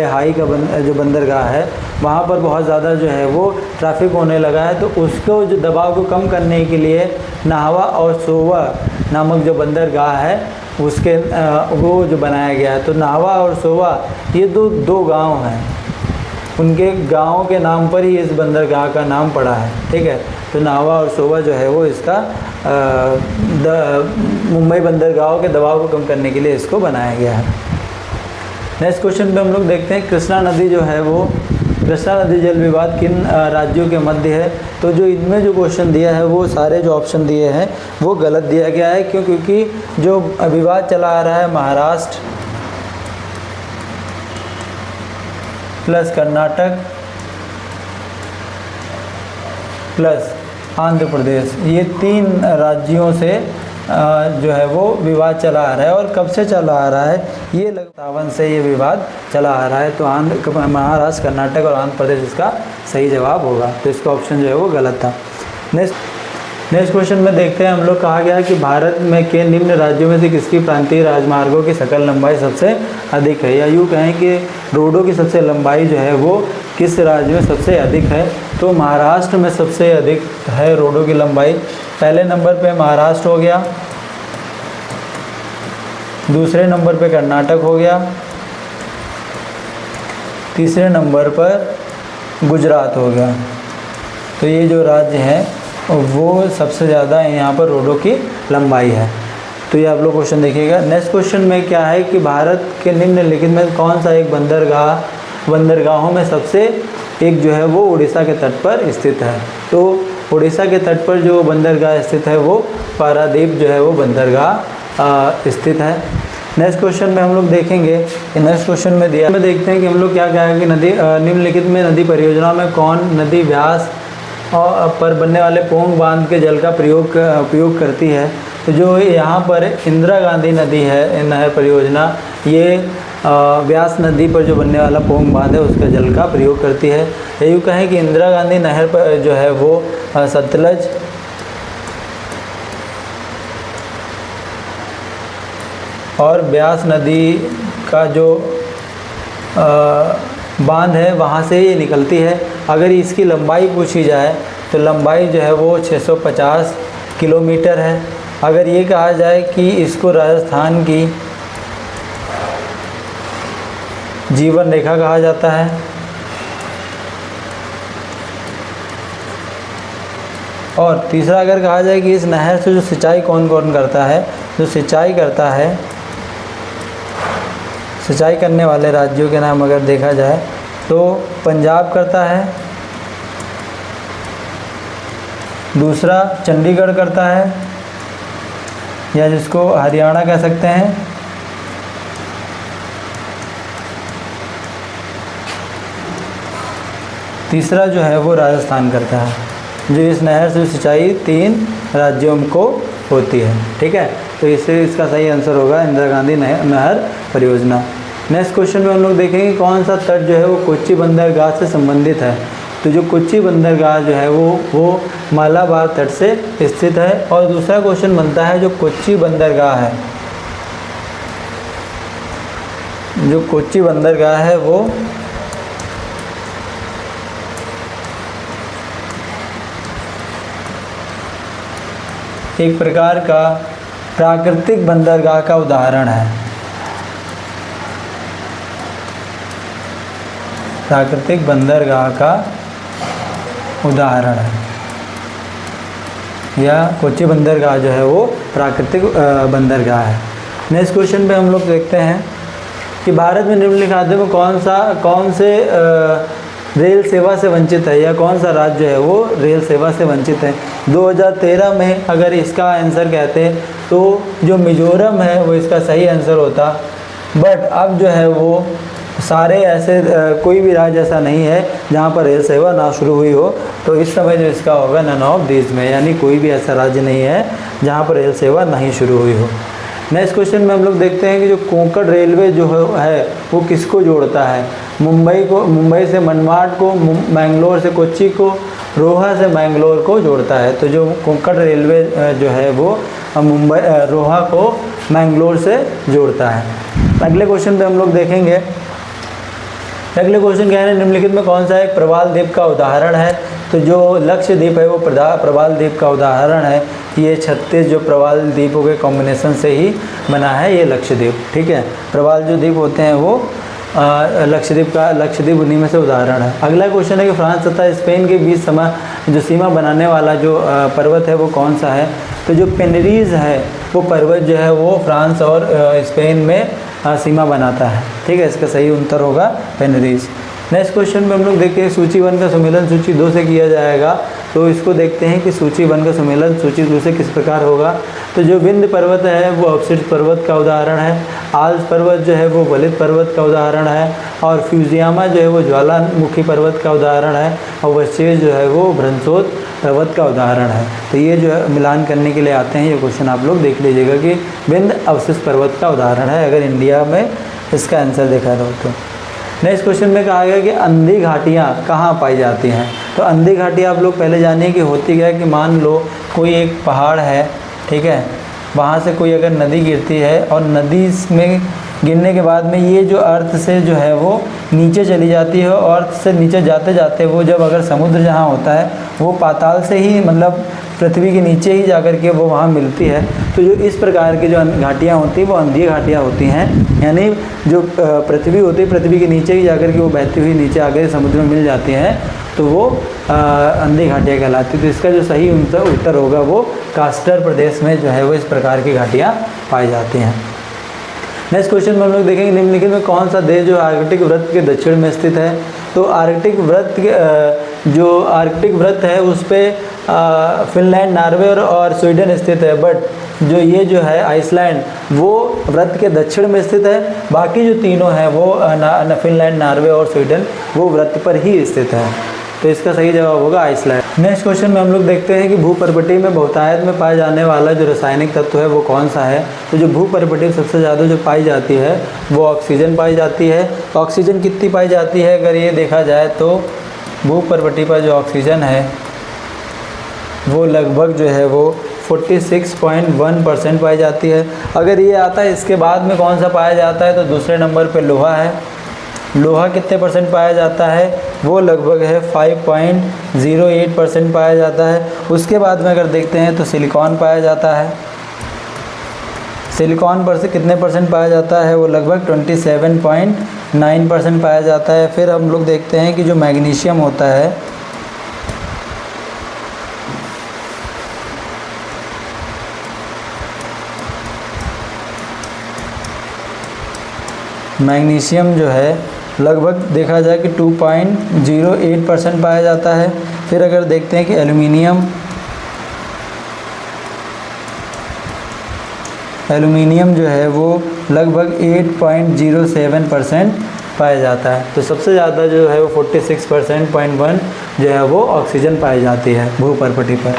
हाई का जो बंदरगाह है वहाँ पर बहुत ज़्यादा जो है वो ट्रैफिक होने लगा है, तो उसको जो दबाव को कम करने के लिए नाहवा और सोवा नामक जो बंदरगाह है उसके वो जो बनाया गया है। तो नाहवा और सोवा ये दो गांव हैं, उनके गाँव के नाम पर ही इस बंदरगाह का नाम पड़ा है। ठीक है, तो नाहवा और सोवा जो है वो इसका मुंबई बंदरगाहों के दबाव को कम करने के लिए इसको बनाया गया है। नेक्स्ट क्वेश्चन पे हम लोग देखते हैं कृष्णा नदी जो है वो, कृष्णा नदी जल विवाद किन राज्यों के मध्य है। तो जो इनमें जो क्वेश्चन दिया है वो सारे जो ऑप्शन दिए हैं वो गलत दिया गया है। क्यों? क्योंकि जो विवाद चला आ रहा है महाराष्ट्र प्लस कर्नाटक प्लस आंध्र प्रदेश, ये 3 राज्यों से जो है वो विवाद चला आ रहा है। और कब से चला आ रहा है? ये 57 से ये विवाद चला आ रहा है। तो महाराष्ट्र, कर्नाटक और आंध्र प्रदेश इसका सही जवाब होगा। तो इसका ऑप्शन जो है वो गलत था। नेक्स्ट क्वेश्चन में देखते हैं हम लोग, कहा गया कि भारत में के निम्न राज्यों में से किसकी प्रांतीय राजमार्गों की सकल लंबाई सबसे अधिक है, या यूँ कहें कि रोडों की सबसे लंबाई जो है वो किस राज्य में सबसे अधिक है। तो महाराष्ट्र में सबसे अधिक है रोडों की लंबाई। पहले नंबर पे महाराष्ट्र हो गया, दूसरे नंबर पे कर्नाटक हो गया, तीसरे नंबर पर गुजरात हो गया। तो ये जो राज्य है वो सबसे ज़्यादा यहाँ पर रोडों की लंबाई है। तो ये आप लोग क्वेश्चन देखिएगा। नेक्स्ट क्वेश्चन में क्या है कि भारत के निम्नलिखित में कौन सा एक बंदरगाहों में सबसे एक जो है वो उड़ीसा के तट पर स्थित है। तो उड़ीसा के तट पर जो बंदरगाह स्थित है वो पारादीप जो है वो बंदरगाह स्थित है। नेक्स्ट क्वेश्चन में हम लोग देखेंगे कि नेक्स्ट क्वेश्चन में दिया में देखते हैं कि हम लोग क्या है कि निम्नलिखित में नदी परियोजना में कौन नदी व्यास और पर बनने वाले पोंग बांध के जल का उपयोग करती है। तो जो यहाँ पर इंदिरा गांधी नदी है नहर परियोजना, ये व्यास नदी पर जो बनने वाला पोंग बांध है उसका जल का प्रयोग करती है। यूँ कहें कि इंदिरा गांधी नहर पर जो है वो सतलज और ब्यास नदी का जो बांध है वहाँ से ये निकलती है। अगर इसकी लंबाई पूछी जाए तो लंबाई जो है वो 650 किलोमीटर है। अगर ये कहा जाए कि इसको राजस्थान की जीवन रेखा कहा जाता है, और तीसरा अगर कहा जाए कि इस नहर से जो सिंचाई कौन कौन करता है, जो सिंचाई करता है, सिंचाई करने वाले राज्यों के नाम अगर देखा जाए तो पंजाब करता है, दूसरा चंडीगढ़ करता है या जिसको हरियाणा कह सकते हैं, तीसरा जो है वो राजस्थान करता है। जो इस नहर से सिंचाई 3 राज्यों को होती है। ठीक है, तो इससे इसका सही आंसर होगा इंदिरा गांधी नहर परियोजना। नेक्स्ट क्वेश्चन में हम लोग देखेंगे कौन सा तट जो है वो कोच्चि बंदरगाह से संबंधित है। तो जो कोच्चि बंदरगाह जो है वो मालाबार तट से स्थित है। और दूसरा क्वेश्चन बनता है जो कोच्चि बंदरगाह है, जो कोच्चि बंदरगाह है वो एक प्रकार का प्राकृतिक बंदरगाह का उदाहरण है? प्राकृतिक बंदरगाह का उदाहरण है, या कोच्चि बंदरगाह जो है वो प्राकृतिक बंदरगाह है। नेक्स्ट क्वेश्चन पे हम लोग देखते हैं कि भारत में निम्नलिखित राज्यों में कौन से रेल सेवा से वंचित है, या कौन सा राज्य है वो रेल सेवा से वंचित है। 2013 में अगर इसका आंसर कहते तो जो मिजोरम है वो इसका सही आंसर होता, बट अब जो है वो सारे ऐसे कोई भी राज्य ऐसा नहीं है जहाँ पर रेल सेवा ना शुरू हुई हो, तो इस समय जो इसका होगा नन ऑफ दीज में, यानी कोई भी ऐसा राज्य नहीं है जहाँ पर रेल सेवा नहीं शुरू हुई हो। नेक्स्ट क्वेश्चन में हम लोग देखते हैं कि जो कोंकण रेलवे जो है वो किसको जोड़ता है? मुंबई से मनमाड को, मैंगलोर से कोच्चि को, रोहा से मैंगलोर को जोड़ता है। तो जो कोंकण रेलवे जो है वो रोहा को मैंगलोर से जोड़ता है। अगले क्वेश्चन पे हम लोग देखेंगे, अगले क्वेश्चन क्या है, निम्नलिखित में कौन सा एक प्रवाल द्वीप का उदाहरण है? तो जो लक्षद्वीप है वो प्रवाल द्वीप का उदाहरण है। ये 36 जो प्रवाल द्वीपों के कॉम्बिनेशन से ही बना है ये लक्षद्वीप, ठीक है। प्रवाल जो द्वीप होते हैं वो लक्षद्वीप उन्हीं में से उदाहरण है। अगला क्वेश्चन है कि फ्रांस तथा स्पेन के बीच जो सीमा बनाने वाला जो पर्वत है वो कौन सा है? तो जो पेनरीज है वो पर्वत जो है वो फ्रांस और स्पेन में सीमा बनाता है, ठीक है। इसका सही उत्तर होगा पेनरीज। नेक्स्ट क्वेश्चन में हम लोग देखते हैं सूची 1 का सुमेलन सूची 2 से किया जाएगा। तो इसको देखते हैं कि सूची 1 का सुमेलन सूची 2 से किस प्रकार होगा। तो जो विंध्य पर्वत है वो अवशिष्ट पर्वत का उदाहरण है, आल्प्स पर्वत जो है वो गलित पर्वत का उदाहरण है, और फ्यूजियामा जो है वो ज्वालामुखी पर्वत का उदाहरण है, और वशेष जो है वो भ्रंशोत पर्वत का उदाहरण है। तो ये जो है मिलान करने के लिए आते हैं, ये क्वेश्चन आप लोग देख लीजिएगा कि विंध्य अवशिष्ट पर्वत का उदाहरण है अगर इंडिया में इसका आंसर देखा जाए तो। नेक्स्ट क्वेश्चन में कहा गया कि अंधी घाटियाँ कहाँ पाई जाती हैं। तो अंधी घाटियाँ आप लोग पहले जानिए कि होती क्या है कि मान लो कोई एक पहाड़ है, ठीक है, वहाँ से कोई अगर नदी गिरती है और नदी में गिरने के बाद में ये जो अर्थ से जो है वो नीचे चली जाती है, और अर्थ से नीचे जाते जाते वो जब अगर समुद्र जहाँ होता है वो पाताल से ही मतलब पृथ्वी के नीचे ही जाकर के वो वहाँ मिलती है। तो जो इस प्रकार की जो घाटियाँ होती हैं वो अंधी घाटियाँ होती हैं, यानी जो पृथ्वी होती है पृथ्वी के नीचे ही जाकर के वो बहती हुई नीचे आकर समुद्र में मिल जाती हैं, तो वो अंधी घाटियाँ कहलाती है। तो इसका जो सही उत्तर होगा वो कास्टर प्रदेश में जो है वो इस प्रकार की घाटियाँ पाई जाती हैं। नेक्स्ट क्वेश्चन में हम लोग देखेंगे निम्नलिखित में कौन सा देश जो आर्कटिक वृत्त के दक्षिण में स्थित है। तो आर्कटिक वृत्त के जो आर्कटिक वृत्त है उस पर फिनलैंड, नॉर्वे और स्वीडन स्थित है, बट जो ये जो है आइसलैंड वो वृत्त के दक्षिण में स्थित है। बाकी जो तीनों हैं वो फिनलैंड, नॉर्वे और स्वीडन वो वृत्त पर ही स्थित है। तो इसका सही जवाब होगा आइसलैंड। नेक्स्ट क्वेश्चन में हम लोग देखते हैं कि भूपर्वतीय में बहुतायत में पाए जाने वाला जो रासायनिक तत्व है वो कौन सा है। तो जो भूपर्वतीय सबसे ज़्यादा जो पाई जाती है वो ऑक्सीजन पाई जाती है। ऑक्सीजन कितनी पाई जाती है अगर ये देखा जाए तो भूपर्वतीय पर जो ऑक्सीजन है वो लगभग जो है वो 46.1% पाई जाती है। अगर ये आता है इसके बाद में कौन सा पाया जाता है तो दूसरे नंबर पे लोहा है। लोहा कितने परसेंट पाया जाता है वो लगभग है 5.08% पाया जाता है। उसके बाद में अगर देखते हैं तो सिलिकॉन पाया जाता है। सिलिकॉन पर से कितने परसेंट पाया जाता है वो लगभग 27.9% पाया जाता है। फिर हम लोग देखते हैं कि जो मैग्नीशियम होता है मैग्नीशियम जो है लगभग देखा जाए कि 2.08% पाया जाता है। फिर अगर देखते हैं कि एल्यूमिनियम जो है वो लगभग 8.07% पाया जाता है। तो सबसे ज़्यादा जो है वो 46.1 जो है वो ऑक्सीजन पाई जाती है भूपर्वतीय पर।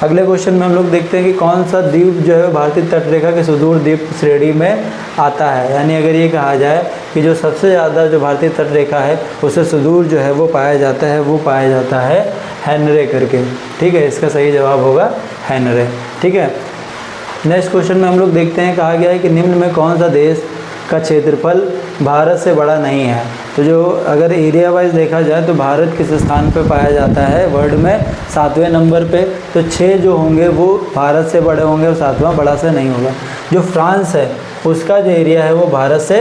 अगले क्वेश्चन में हम लोग देखते हैं कि कौन सा द्वीप जो है भारतीय तटरेखा के सुदूर द्वीप श्रेणी में आता है। यानी अगर ये कहा जाए कि जो सबसे ज़्यादा जो भारतीय तटरेखा है उससे सुदूर जो है वो पाया जाता है, वो पाया जाता है हैनरे करके, ठीक है। इसका सही जवाब होगा हैनरे, ठीक है। नेक्स्ट क्वेश्चन में हम लोग देखते हैं, कहा गया है कि निम्न में कौन सा देश का क्षेत्रफल भारत से बड़ा नहीं है। तो तो जो अगर एरिया वाइज देखा जाए तो भारत किस स्थान पे पाया जाता है वर्ल्ड में, 7वें नंबर पे। तो 6 जो होंगे वो भारत से बड़े होंगे और 7वां बड़ा से नहीं होगा। जो फ्रांस है उसका जो एरिया है वो भारत से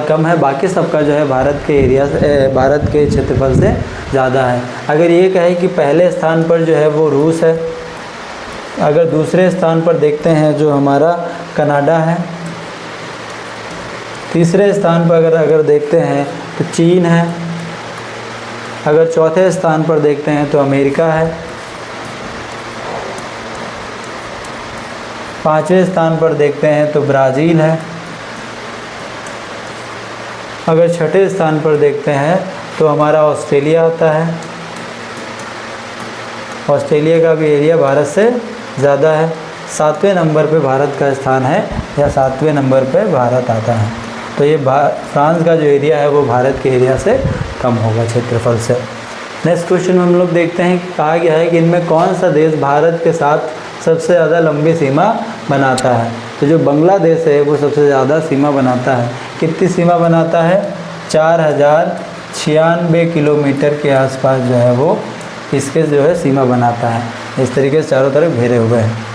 कम है, बाकी सबका जो है भारत के एरिया से, भारत के क्षेत्रफल से ज़्यादा है। अगर ये कहे कि पहले स्थान पर जो है वो रूस है, अगर दूसरे स्थान पर देखते हैं जो हमारा कनाडा है, तीसरे स्थान पर अगर देखते हैं तो चीन है, अगर चौथे स्थान पर देखते हैं तो अमेरिका है, 5वें स्थान पर देखते हैं तो ब्राज़ील है, अगर 6ठे स्थान पर देखते हैं तो हमारा ऑस्ट्रेलिया आता है। ऑस्ट्रेलिया का भी एरिया भारत से ज़्यादा है। 7वें नंबर पे भारत का स्थान है या 7वें नंबर पे भारत आता है। तो ये फ्रांस का जो एरिया है वो भारत के एरिया से कम होगा क्षेत्रफल से। नेक्स्ट क्वेश्चन में हम लोग देखते हैं कि कहा गया है कि इनमें कौन सा देश भारत के साथ सबसे ज़्यादा लंबी सीमा बनाता है। तो जो बांग्लादेश है वो सबसे ज़्यादा सीमा बनाता है। कितनी सीमा बनाता है? 4096 किलोमीटर के आसपास जो है वो इसके जो है सीमा बनाता है। इस तरीके से चारों तरफ घेरे हुए हैं।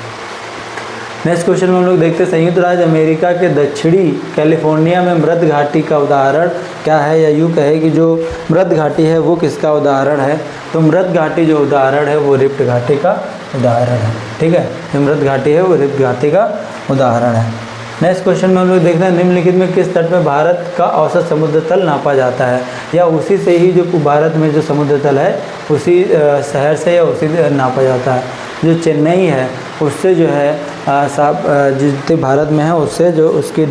नेक्स्ट क्वेश्चन में हम लोग देखते हैं संयुक्त राज्य अमेरिका के दक्षिणी कैलिफोर्निया में मृत घाटी का उदाहरण क्या है, या यूँ कहे कि जो मृत घाटी है वो किसका उदाहरण है। तो मृत घाटी जो उदाहरण है वो रिफ्ट घाटी का उदाहरण है। ठीक है, जो मृत घाटी है वो रिफ्ट घाटी का उदाहरण है। नेक्स्ट क्वेश्चन में हम लोग देखते हैं निम्नलिखित में किस तट में भारत का औसत समुद्र तल नापा जाता है, या उसी से ही जो भारत में जो समुद्र तल है उसी शहर से या उसी से नापा जाता है। जो चेन्नई है उससे जो है जितने भारत में है उससे जो उसकी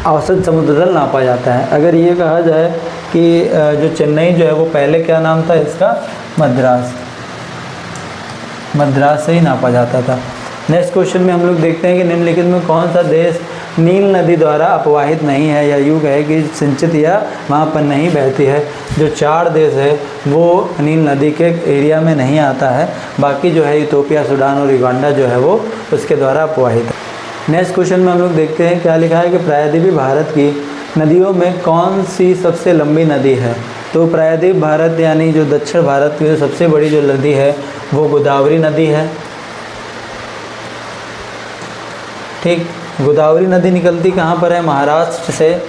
औसत समुद्र तल नापा जाता है। अगर ये कहा जाए कि जो चेन्नई जो है वो पहले क्या नाम था इसका, मद्रास से ही नापा जाता था। नेक्स्ट क्वेश्चन में हम लोग देखते हैं कि निम्नलिखित में कौन सा देश नील नदी द्वारा अपवाहित नहीं है, या यूँ कहे कि सिंचित या वहाँ पर नहीं बहती है। जो 4 देश है वो नील नदी के एरिया में नहीं आता है, बाकी जो है इथोपिया, सूडान और युगांडा जो है वो उसके द्वारा अपवाहित है। नेक्स्ट क्वेश्चन में हम लोग देखते हैं क्या लिखा है कि प्रायद्वीपीय भारत की नदियों में कौन सी सबसे लंबी नदी है। तो प्रायद्वीप भारत यानी जो दक्षिण भारत की सबसे बड़ी जो नदी है वो गोदावरी नदी है। ठीक, गोदावरी नदी निकलती कहाँ पर है? महाराष्ट्र से।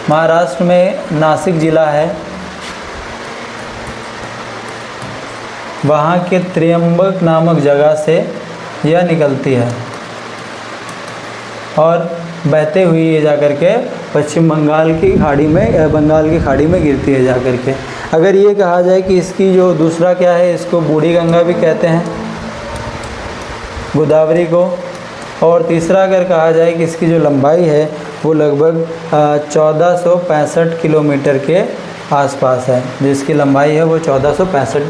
महाराष्ट्र में नासिक जिला है, वहाँ के त्र्यंबक नामक जगह से यह निकलती है और बहते हुई ये जाकर के पश्चिम बंगाल की खाड़ी में गिरती है जाकर के। अगर ये कहा जाए कि इसकी जो दूसरा क्या है, इसको बूढ़ी गंगा भी कहते हैं गोदावरी को, और तीसरा अगर कहा जाए कि इसकी जो लंबाई है वो लगभग 1465 किलोमीटर के आसपास है। जो इसकी लंबाई है वो 1465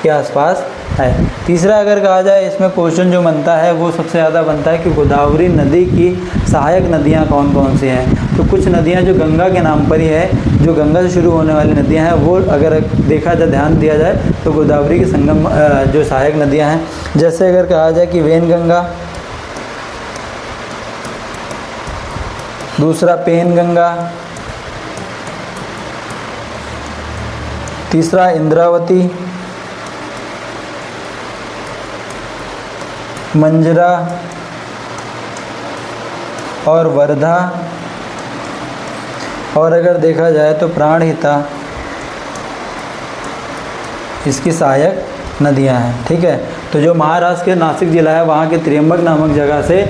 के आसपास है। तीसरा अगर कहा जाए इसमें क्वेश्चन जो बनता है वो सबसे ज़्यादा बनता है कि गोदावरी नदी की सहायक नदियां कौन कौन सी हैं। तो कुछ नदियां जो गंगा के नाम पर ही है, जो गंगा से शुरू होने वाली नदियां हैं, वो अगर देखा जाए, ध्यान दिया जाए तो गोदावरी की संगम जो सहायक नदियाँ हैं, जैसे अगर कहा जाए कि वैनगंगा, दूसरा पेनगंगा, तीसरा इंद्रावती, मंजरा और वर्धा, और अगर देखा जाए तो प्राणहिता इसकी सहायक नदियां हैं। ठीक है, तो जो महाराष्ट्र के नासिक जिला है वहाँ के त्र्यंबक नामक जगह से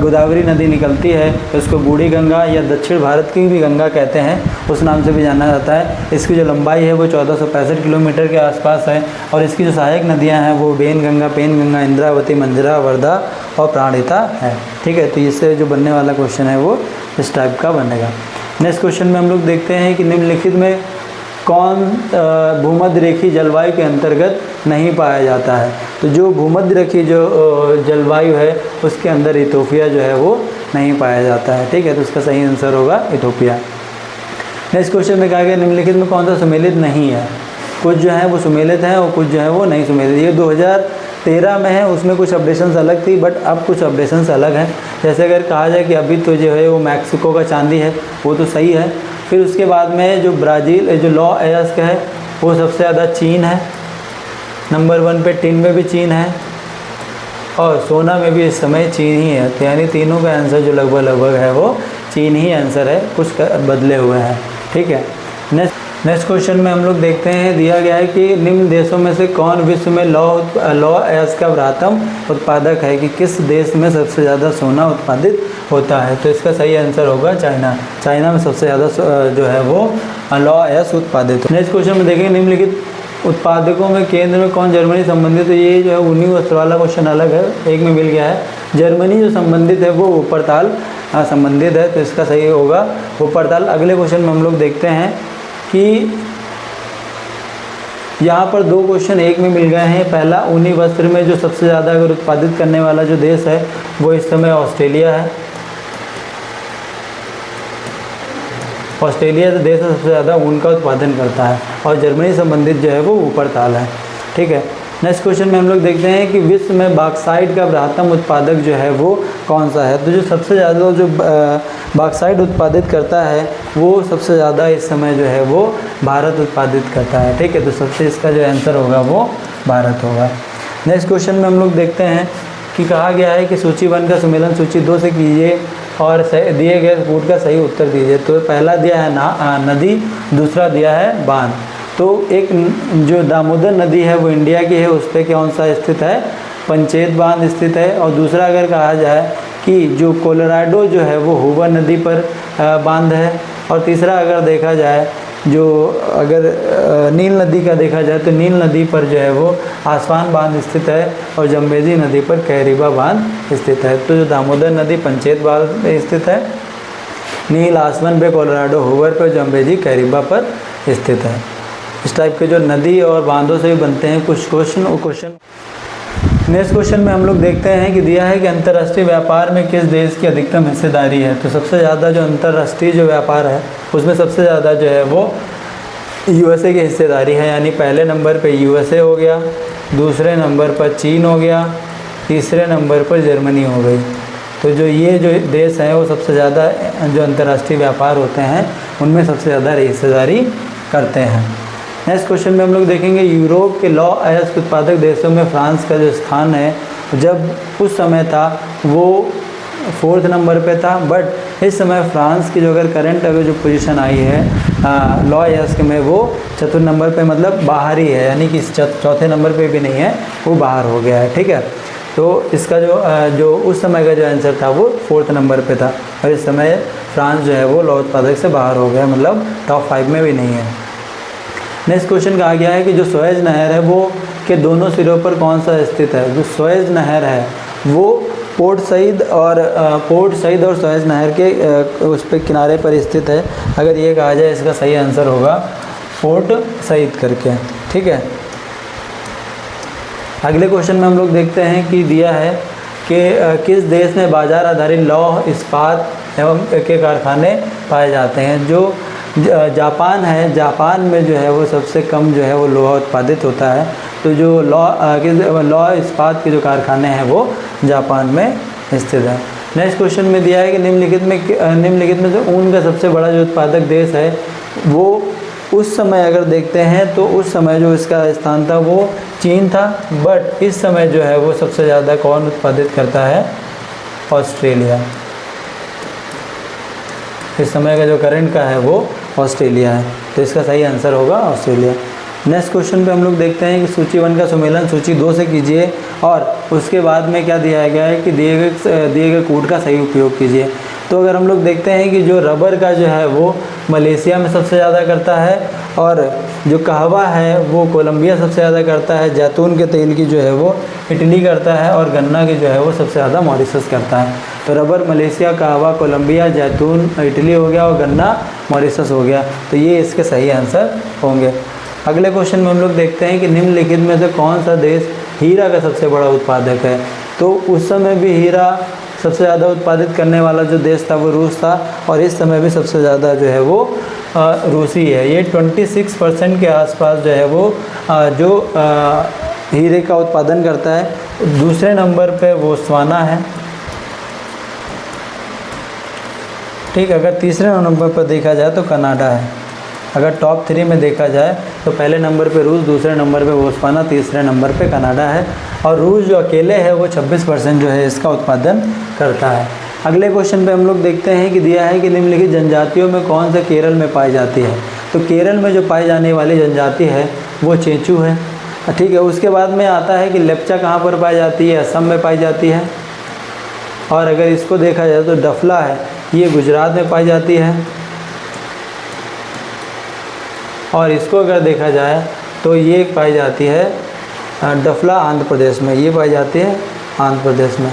गोदावरी नदी निकलती है। इसको बूढ़ी गंगा या दक्षिण भारत की भी गंगा कहते हैं, उस नाम से भी जाना जाता है। इसकी जो लंबाई है वो 1465 किलोमीटर के आसपास है, और इसकी जो सहायक नदियाँ हैं वो वैनगंगा, पेनगंगा, इंद्रावती, मंजरा, वर्धा और प्राणहिता है। ठीक है, तो इससे जो बनने वाला क्वेश्चन है वो इस टाइप का बनेगा। नेक्स्ट क्वेश्चन में हम लोग देखते हैं कि निम्नलिखित में कौन भूमध्य रेखीय जलवायु के अंतर्गत नहीं पाया जाता है। तो जो भूमध्य रेखीय जो जलवायु है उसके अंदर इथोपिया जो है वो नहीं पाया जाता है। ठीक है, तो उसका सही आंसर होगा इथोपिया। नेक्स्ट क्वेश्चन में कहा गया निम्नलिखित में कौन सा सुमेलित नहीं है। कुछ जो है वो सुमेलित हैं और कुछ जो है वो नहीं सुमेलित। ये 2013 में है, उसमें कुछ अपडेशंस अलग थी, बट अब कुछ अपडेशंस अलग हैं। जैसे अगर कहा जाए कि अभी तो जो है वो मैक्सिको का चांदी है, वो तो सही है। फिर उसके बाद में जो ब्राज़ील जो लॉ अयस्क है वो सबसे ज़्यादा चीन है, नंबर 1 पे। टिन में भी चीन है और सोना में भी इस समय चीन ही है। तो यानी तीनों का आंसर जो लगभग है वो चीन ही आंसर है, कुछ बदले हुए हैं, ठीक है। नेक्स्ट क्वेश्चन में हम लोग देखते हैं, दिया गया है कि निम्न देशों में से कौन विश्व में लौ अयस्क का बृहत्तम उत्पादक है, कि किस देश में सबसे ज़्यादा सोना उत्पादित होता है। तो इसका सही आंसर होगा चाइना। चाइना में सबसे ज़्यादा जो है वो लौ अयस्क उत्पादित। नेक्स्ट क्वेश्चन में देखेंगे, निम्नलिखित उत्पादकों में केंद्र में कौन जर्मनी संबंधित। तो ये जो है ऊनी वस्त्र वाला क्वेश्चन अलग है, एक में मिल गया है। जर्मनी जो संबंधित है वो ऊपरताल संबंधित है, तो इसका सही होगा ऊपरताल। अगले क्वेश्चन में हम लोग देखते हैं कि यहाँ पर 2 क्वेश्चन एक में मिल गए हैं। पहला, ऊनी वस्त्र में जो सबसे ज़्यादा अगर उत्पादित करने वाला जो देश है वो इस समय ऑस्ट्रेलिया है। ऑस्ट्रेलिया जो देश सबसे ज़्यादा ऊन का उत्पादन करता है और जर्मनी संबंधित जो है वो ऊपरताल है, ठीक है। नेक्स्ट क्वेश्चन में हम लोग देखते हैं कि विश्व में बॉक्साइट का बृहत्तम उत्पादक जो है वो कौन सा है। तो जो सबसे ज़्यादा जो बॉक्साइट उत्पादित करता है वो सबसे ज़्यादा इस समय जो है वो भारत उत्पादित करता है, ठीक है। तो सबसे इसका जो आंसर होगा वो भारत होगा। नेक्स्ट क्वेश्चन में हम लोग देखते हैं कि कहा गया है कि सूची 1 का सुमेलन सूची 2 से कीजिए और दिए गए कूट का सही उत्तर दीजिए। तो पहला दिया है नदी, दूसरा दिया है बांध। तो एक जो दामोदर नदी है वो इंडिया की है, उस पर कौन सा स्थित है, पंचेत बांध स्थित है। और दूसरा अगर कहा जाए कि जो कोलोराडो जो है वो हुबर नदी पर बांध है। और तीसरा अगर देखा जाए जो अगर नील नदी का देखा जाए तो नील नदी पर जो है वो आसवान बांध स्थित है और जम्बेजी नदी पर कैरिबा बांध स्थित है। तो जो दामोदर नदी पंचेत बांध स्थित है, नील आसवन पे कोलोराडो हुबर पर, जम्बेजी कैरिबा पर स्थित है। इस टाइप के जो नदी और बांधों से भी बनते हैं कुछ क्वेश्चन। नेक्स्ट क्वेश्चन में हम लोग देखते हैं कि दिया है कि अंतर्राष्ट्रीय व्यापार में किस देश की अधिकतम हिस्सेदारी है। तो सबसे ज़्यादा जो अंतर्राष्ट्रीय जो व्यापार है उसमें सबसे ज़्यादा जो है वो यूएसए की हिस्सेदारी है। यानी पहले नंबर पे यूएसए हो गया, दूसरे नंबर पर चीन हो गया, तीसरे नंबर पर जर्मनी हो गई। तो जो ये जो देश हैं वो सबसे ज़्यादा जो अंतर्राष्ट्रीय व्यापार होते हैं उनमें सबसे ज़्यादा हिस्सेदारी करते हैं। नेक्स्ट क्वेश्चन में हम लोग देखेंगे, यूरोप के लौ अयस्क उत्पादक देशों में फ्रांस का जो स्थान है जब उस समय था वो 4th नंबर पे था, बट इस समय फ्रांस की जो अगर करंट अगर जो पोजीशन आई है लौ अयस्क में वो 4th नंबर पे, मतलब बाहर ही है, यानी कि 4थे नंबर पे भी नहीं है, वो बाहर हो गया है, ठीक है। तो इसका जो उस समय का जो आंसर था वो 4th नंबर पे था और इस समय फ्रांस जो है वो लौ उत्पादक से बाहर हो गया, मतलब टॉप 5 में भी नहीं है। नेक्स्ट क्वेश्चन कहा गया है कि जो सुएज नहर है वो के दोनों सिरों पर कौन सा स्थित है। जो सुएज नहर है वो पोर्ट सईद और सुएज नहर के उस पे किनारे पर स्थित है। अगर ये कहा जाए इसका सही आंसर होगा पोर्ट सईद करके, ठीक है। अगले क्वेश्चन में हम लोग देखते हैं कि दिया है कि किस देश में बाजार आधारित लौह इस्पात एवं के कारखाने पाए जाते हैं। जो जापान है, जापान में जो है वो सबसे कम जो है वो लोहा उत्पादित होता है। तो जो लौह इस्पात के जो कारखाने हैं वो जापान में स्थित है। नेक्स्ट क्वेश्चन में दिया है कि निम्नलिखित में जो ऊन का सबसे बड़ा जो उत्पादक देश है वो उस समय अगर देखते हैं तो उस समय जो इसका स्थान था वो चीन था, बट इस समय जो है वो सबसे ज़्यादा कौन उत्पादित करता है, ऑस्ट्रेलिया। इस समय का जो करंट का है वो ऑस्ट्रेलिया है, तो इसका सही आंसर होगा ऑस्ट्रेलिया। नेक्स्ट क्वेश्चन पे हम लोग देखते हैं कि सूची 1 का सुमेलन सूची 2 से कीजिए और उसके बाद में क्या दिया गया है कि दिए गए कूट का सही उपयोग कीजिए। तो अगर हम लोग देखते हैं कि जो रबर का जो है वो मलेशिया में सबसे ज़्यादा करता है और जो कहवा है वो कोलंबिया सबसे ज़्यादा करता है, जैतून के तेल की जो है वो इटली करता है और गन्ना की जो है वो सबसे ज़्यादा मॉरिशस करता है। तो रबर मलेशिया, कहवा कोलंबिया, जैतून इटली हो गया और गन्ना मॉरिशस हो गया। तो ये इसके सही आंसर होंगे। अगले क्वेश्चन में हम लोग देखते हैं कि निम्नलिखित में से कौन सा देश हीरा का सबसे बड़ा उत्पादक है। तो उस समय भी हीरा सबसे ज़्यादा उत्पादित करने वाला जो देश था वो रूस था और इस समय भी सबसे ज़्यादा जो है वो रूसी है। ये 26% के आसपास जो है वो जो हीरे का उत्पादन करता है। दूसरे नंबर पे बोत्सवाना है ठीक, अगर तीसरे नंबर पर देखा जाए तो कनाडा है। अगर टॉप 3 में देखा जाए तो पहले नंबर पे रूस, दूसरे नंबर पे बोत्सवाना, तीसरे नंबर पे कनाडा है। और रूस जो अकेले है वो 26% जो है इसका उत्पादन करता है। अगले क्वेश्चन पे हम लोग देखते हैं कि दिया है कि निम्नलिखित जनजातियों में कौन से केरल में पाई जाती है। तो केरल में जो पाई जाने वाली जनजाति है वो चेंचू है। ठीक है, उसके बाद में आता है कि लेप्चा कहाँ पर पाई जाती है, असम में पाई जाती है। और अगर इसको देखा जाए तो डफला है, ये गुजरात में पाई जाती है। और इसको अगर देखा जाए तो ये पाई जाती है डफला आंध्र प्रदेश में, ये पाई जाती है आंध्र प्रदेश में।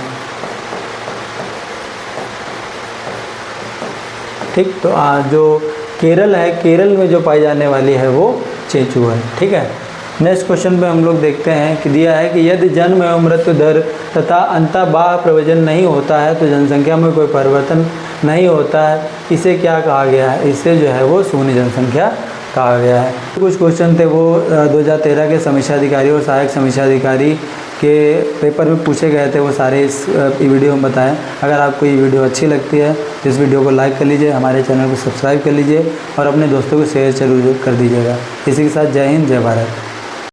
ठीक, तो जो केरल है, केरल में जो पाई जाने वाली है वो चेंचू है। ठीक है, नेक्स्ट क्वेश्चन पे हम लोग देखते हैं कि दिया है कि यदि जन्म एवं मृत्यु दर तथा अंतःबाह्य प्रवजन नहीं होता है तो जनसंख्या में कोई परिवर्तन नहीं होता है, इसे क्या कहा गया है? इसे जो है वो शून्य जनसंख्या कहा गया है। कुछ क्वेश्चन थे वो 2013 के समीक्षा अधिकारी और सहायक समीक्षा अधिकारी के पेपर में पूछे गए थे, वो सारे इस वीडियो में बताएं। अगर आपको ये वीडियो अच्छी लगती है तो इस वीडियो को लाइक कर लीजिए, हमारे चैनल को सब्सक्राइब कर लीजिए और अपने दोस्तों को शेयर जरूर कर दीजिएगा। इसी के साथ जय हिंद, जय भारत।